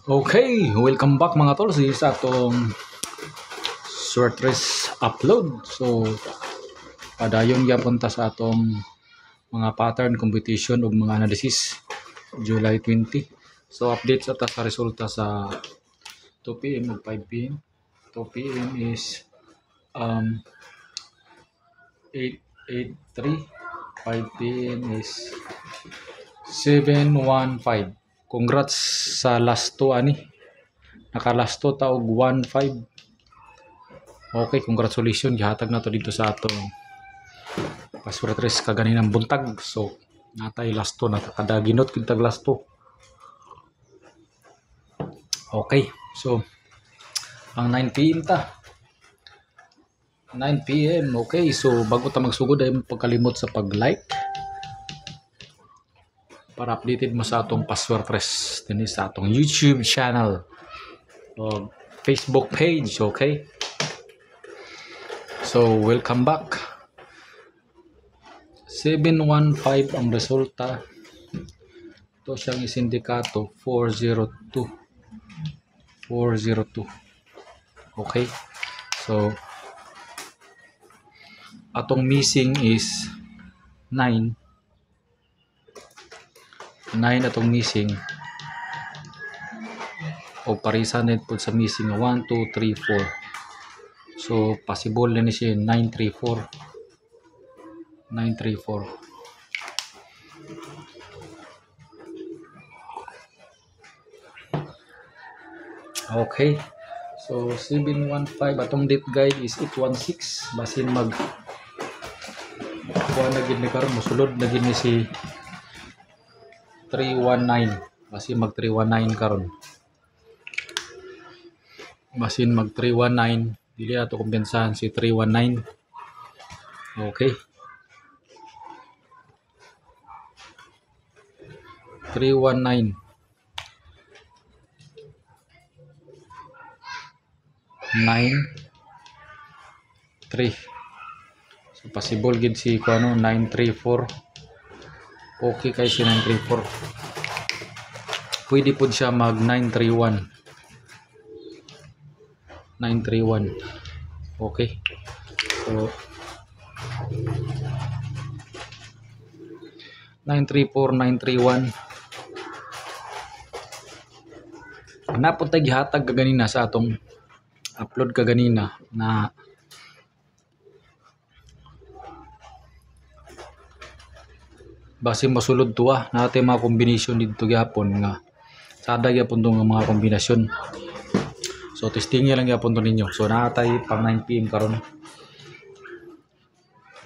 Okay, welcome back mga tol sa atong short race upload. So, padayon gyapon ta sa atong mga pattern competition ug mga analysis July 20. So, updates ata sa resulta sa 2 PM ug 5 PM. 2 PM is 883, 5 PM is 715. Congrats sa last 2 ani. Naka-last 2 ta og 15. Okay, congratulations. Gihatag na to dito sa atong password race kaganinang buntag. So, natay last 2 nakakada ginot kitag last 2. Okay, so ang 9 PM ta. 9 PM. Okay, so bago ta magsugod ay pagkalimot sa pag-like para updated mo sa atong password race din sa atong YouTube channel o Facebook page. Okay, so welcome back. 715 ang resulta. Ito siyang isindikato 402. Okay, so atong missing is 9 atong missing o parisan net po sa missing 1, 2, 3, 4. So possible na ni siya 934. Okay, so 715 atong date guide is 816. Basin mag kuha na gid ni karon mosulod na gid ni si 319. Basin mag 319 karon. Basin mag 319 dili ato kumpensahan si 319. Okay, 319 9-3. So possible gid si kuno 934. Okay kay si 934. Pwede pud siya mag 931. Okay, so 934, 931. Napod tay gihatag kaganina sa atong upload kaganina na base masulod tuwa natin mga kombinasyon dito gyapon nga sada gyapon tong mga kombinasyon. So testing lang gyapon to ninyo. So natay pang 9 PM karon.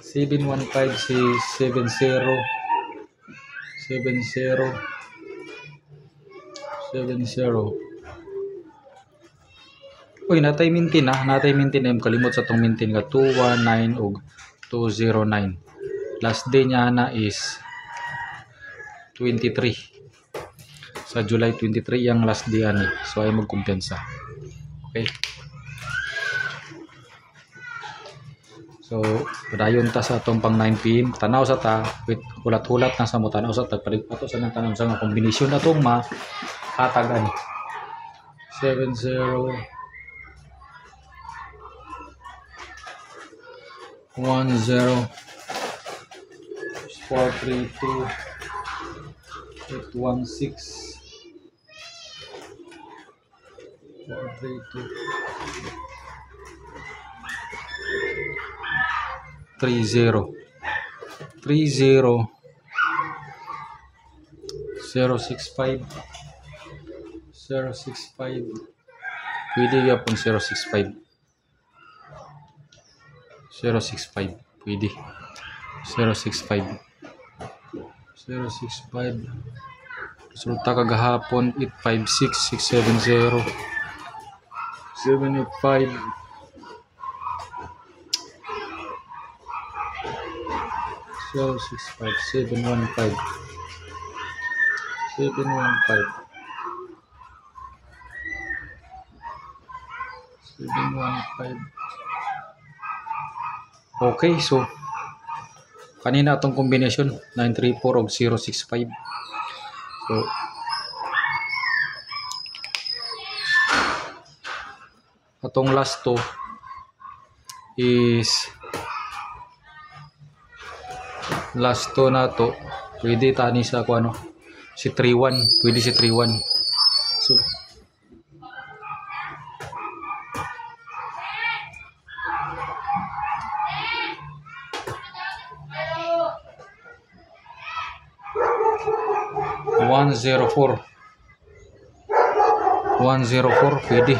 715 si 70. Uy, natay mintin na kalimot sa tong mintin nga 219 ug 209. Last day niya na is 23. Sa July 23 yung last day ani. So ay magkumpensa. Okay. So, padayon ta sa atong pang 9 PM. Tanaw sa ta, with hulat-hulat na sa mo tanaw sa ta pato sa nang tanaw sa nga kombinasyon na tong mahatagan. 70 10 432 816 432 30 065 pwede yapon 065 pwede 065 resulta kagahapon 856 670 785 065 715 Okay, so kanina atong kombinasyon 934 ug 065. So atong last to is na to, pwede tani sa ako ano, si 3-1, pwede si 3-1. So 104 pwede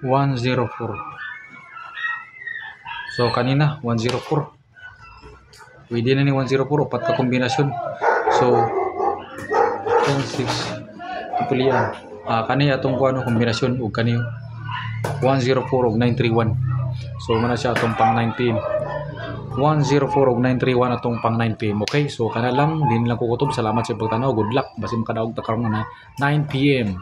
104. So kanina 104 pwede na ni 104, upat ka kombinasyon. So 10 6 pilihan kani atong kuano kombinasyon ug kani 104 ug 931. So mana siya atong pang 9 104 ug 931 atong pang 9 PM. Okay, so kana lang din lang ko kutob. Salamat sa pagtanaw, good luck basi makadaog ta karon na 9 PM.